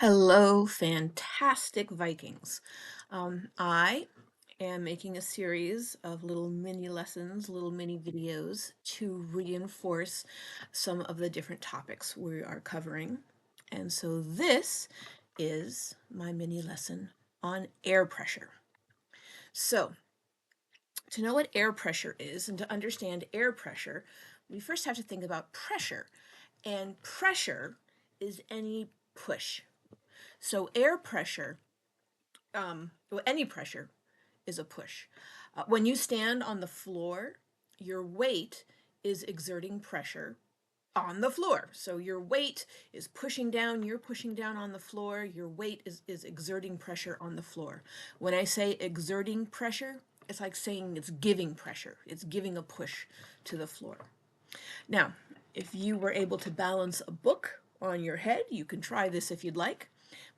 Hello, fantastic Vikings. I am making a series of little mini lessons, little mini videos to reinforce some of the different topics we are covering. And so this is my mini lesson on air pressure. So, to know what air pressure is and to understand air pressure, we first have to think about pressure. And pressure is any push. So air pressure, well, any pressure is a push. When you stand on the floor, your weight is exerting pressure on the floor. So your weight is pushing down, you're pushing down on the floor, your weight is exerting pressure on the floor. When I say exerting pressure, it's like saying it's giving pressure, it's giving a push to the floor. Now, if you were able to balance a book on your head, you can try this if you'd like.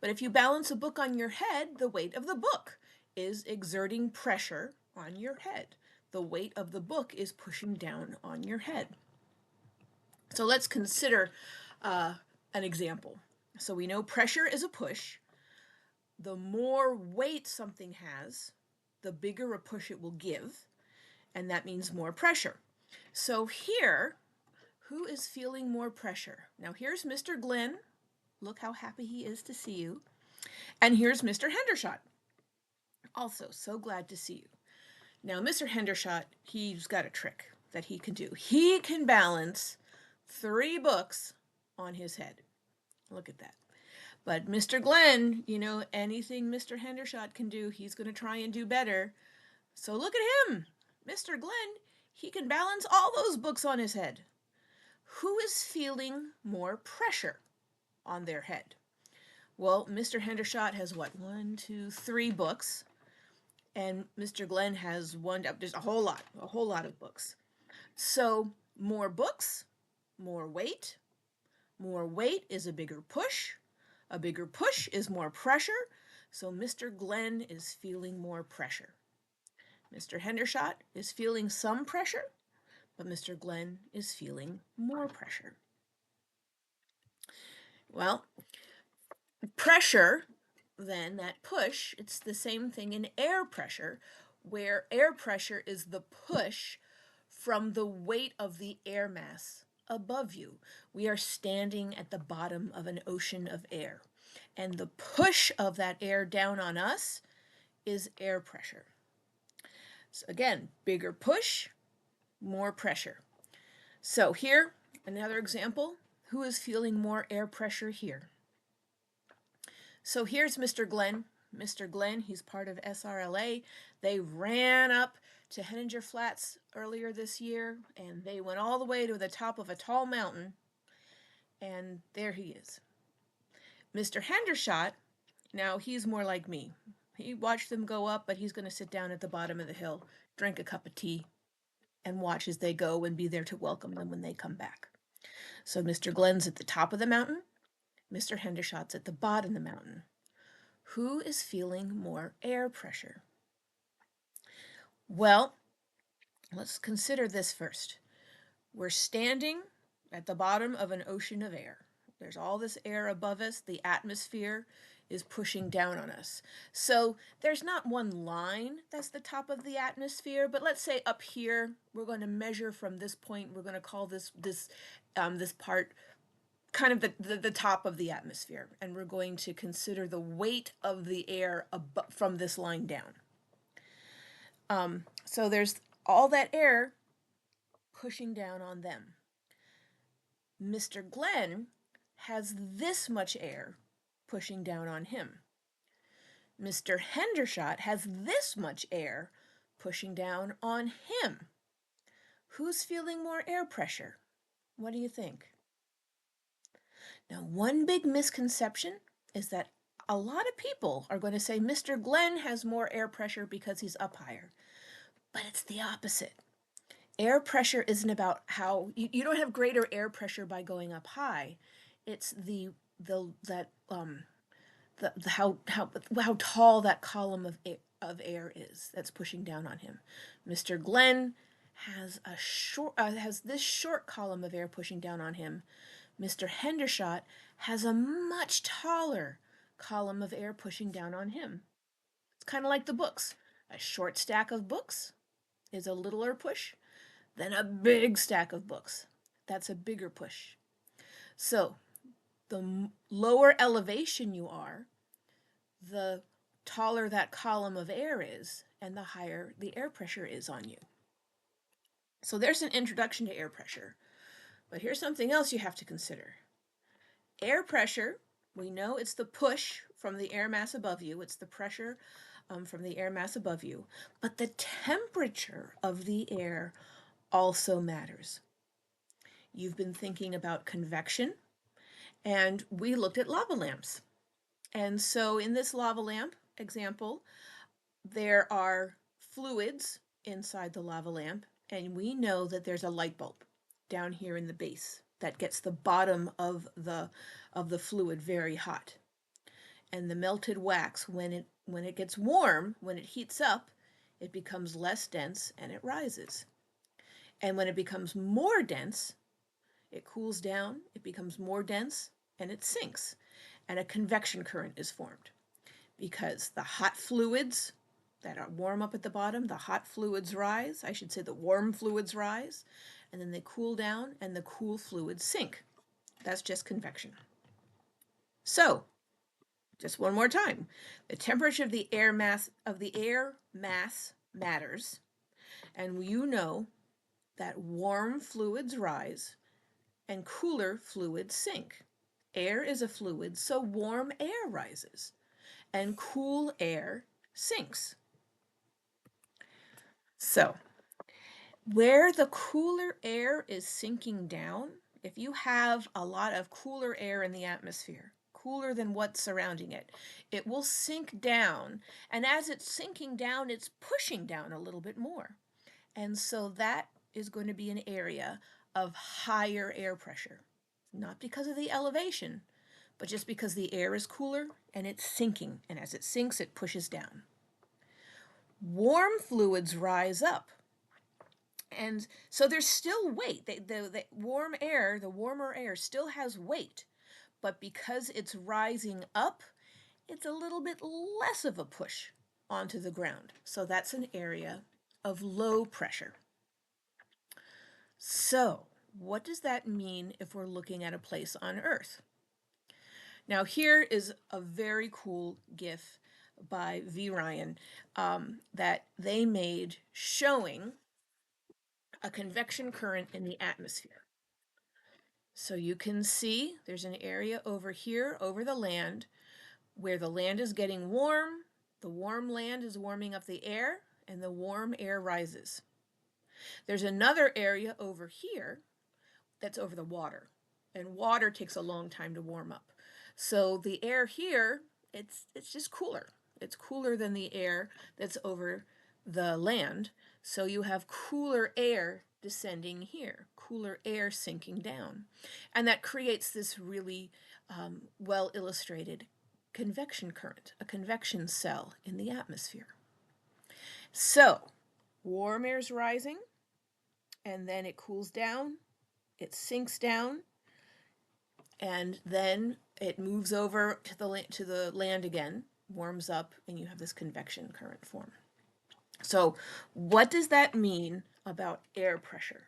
But if you balance a book on your head, the weight of the book is exerting pressure on your head. The weight of the book is pushing down on your head. So let's consider an example. So we know pressure is a push. The more weight something has, the bigger a push it will give, and that means more pressure. So here, who is feeling more pressure? Now here's Mr. Glenn. Look how happy he is to see you. And here's Mr. Hendershot. Also, so glad to see you. Now, Mr. Hendershot, he's got a trick that he can do. He can balance 3 books on his head. Look at that. But Mr. Glenn, anything Mr. Hendershot can do, he's going to try and do better. So look at him. Mr. Glenn, he can balance all those books on his head. Who is feeling more pressure on their head? Well, Mr. Hendershot has what? 1, 2, 3 books. And Mr. Glenn has there's a whole lot of books. So more books, more weight. More weight is a bigger push. A bigger push is more pressure. So Mr. Glenn is feeling more pressure. Mr. Hendershot is feeling some pressure, but Mr. Glenn is feeling more pressure. Well, pressure, then, that push, it's the same thing in air pressure, where air pressure is the push from the weight of the air mass above you. We are standing at the bottom of an ocean of air, and the push of that air down on us is air pressure. So again, bigger push, more pressure. So here, another example. Who is feeling more air pressure here? So here's Mr. Glenn. Mr. Glenn, he's part of SRLA. They ran up to Henninger Flats earlier this year, and they went all the way to the top of a tall mountain, and there he is. Mr. Hendershot, now he's more like me. He watched them go up, but he's going to sit down at the bottom of the hill, drink a cup of tea, and watch as they go and be there to welcome them when they come back. So Mr. Glenn's at the top of the mountain. Mr. Hendershot's at the bottom of the mountain. Who is feeling more air pressure? Well, let's consider this first. We're standing at the bottom of an ocean of air. There's all this air above us. The atmosphere is pushing down on us. So there's not one line that's the top of the atmosphere, but let's say up here, we're going to measure from this point. We're going to call this part kind of the top of the atmosphere, and we're going to consider the weight of the air from this line down. So there's all that air pushing down on them. Mr. Glenn has this much air pushing down on him. Mr. Hendershot has this much air pushing down on him. Who's feeling more air pressure? What do you think? Now, one big misconception is that a lot of people are going to say Mr. Glenn has more air pressure because he's up higher. But it's the opposite. Air pressure isn't about how you don't have greater air pressure by going up high. It's how tall that column of air is that's pushing down on him. Mr. Glenn has this short column of air pushing down on him. Mr. Hendershot has a much taller column of air pushing down on him. It's kind of like the books. A short stack of books is a littler push than a big stack of books. That's a bigger push. So the lower elevation you are, the taller that column of air is, and the higher the air pressure is on you. So there's an introduction to air pressure. But here's something else you have to consider. Air pressure, we know it's the push from the air mass above you. It's the pressure from the air mass above you. But the temperature of the air also matters. You've been thinking about convection, and we looked at lava lamps. And so in this lava lamp example, there are fluids inside the lava lamp, and we know that there's a light bulb down here in the base that gets the bottom of the fluid very hot. And the melted wax, when it gets warm, when it heats up, it becomes less dense and it rises. And when it becomes more dense, it cools down, it becomes more dense, and it sinks. And a convection current is formed because the hot fluids that are warm up at the bottom, the hot fluids rise, I should say the warm fluids rise, and then they cool down and the cool fluids sink. That's just convection. So, just one more time. The temperature of the air mass matters, and you know that warm fluids rise and cooler fluids sink. Air is a fluid, so warm air rises and cool air sinks. So, where the cooler air is sinking down, if you have a lot of cooler air in the atmosphere, cooler than what's surrounding it, it will sink down. And as it's sinking down, it's pushing down a little bit more. And so that is going to be an area of higher air pressure, not because of the elevation, but just because the air is cooler and it's sinking. And as it sinks, it pushes down. Warm fluids rise up. And so there's still weight. The warm air, the warmer air still has weight, but because it's rising up, it's a little bit less of a push onto the ground. So that's an area of low pressure. So what does that mean if we're looking at a place on Earth? Now here is a very cool GIF by V. Ryan that they made showing a convection current in the atmosphere. So you can see there's an area over here over the land where the land is getting warm, the warm land is warming up the air, and the warm air rises. There's another area over here that's over the water, and water takes a long time to warm up. So the air here, it's just cooler. It's cooler than the air that's over the land. So you have cooler air descending here, cooler air sinking down. And that creates this really well illustrated convection current, a convection cell in the atmosphere. So warm air is rising, and then it cools down, it sinks down, and then it moves over to the land again, warms up, and you have this convection current form. So what does that mean about air pressure?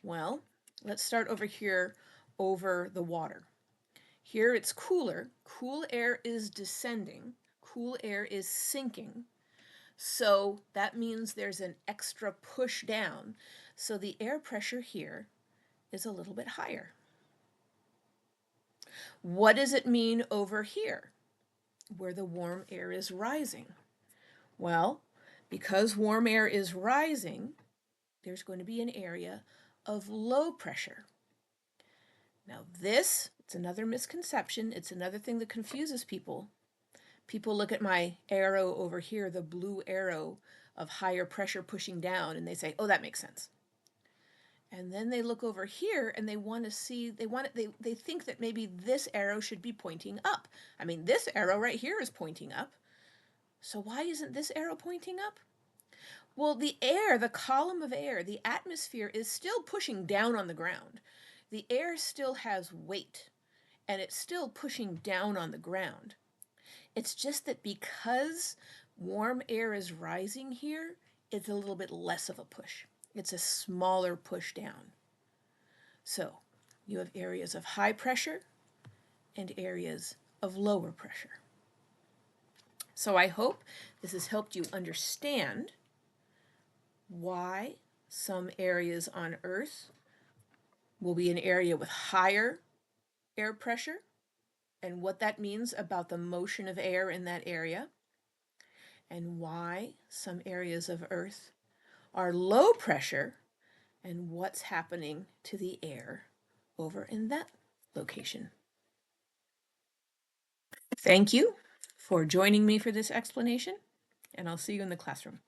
Well, let's start over here over the water. Here it's cooler. Cool air is descending. Cool air is sinking. So that means there's an extra push down. So the air pressure here is a little bit higher. What does it mean over here, where the warm air is rising? Well, because warm air is rising, there's going to be an area of low pressure. Now this, it's another misconception. It's another thing that confuses people. People look at my arrow over here, the blue arrow of higher pressure pushing down, and they say, oh, that makes sense. And then they look over here and they want to see, they think that maybe this arrow should be pointing up. I mean, this arrow right here is pointing up. So why isn't this arrow pointing up? Well, the air, the column of air, the atmosphere is still pushing down on the ground. The air still has weight, and it's still pushing down on the ground. It's just that because warm air is rising here, it's a little bit less of a push. It's a smaller push down. So you have areas of high pressure and areas of lower pressure. So I hope this has helped you understand why some areas on Earth will be an area with higher air pressure and what that means about the motion of air in that area, and why some areas of Earth are low pressure and what's happening to the air over in that location. Thank you for joining me for this explanation, and I'll see you in the classroom.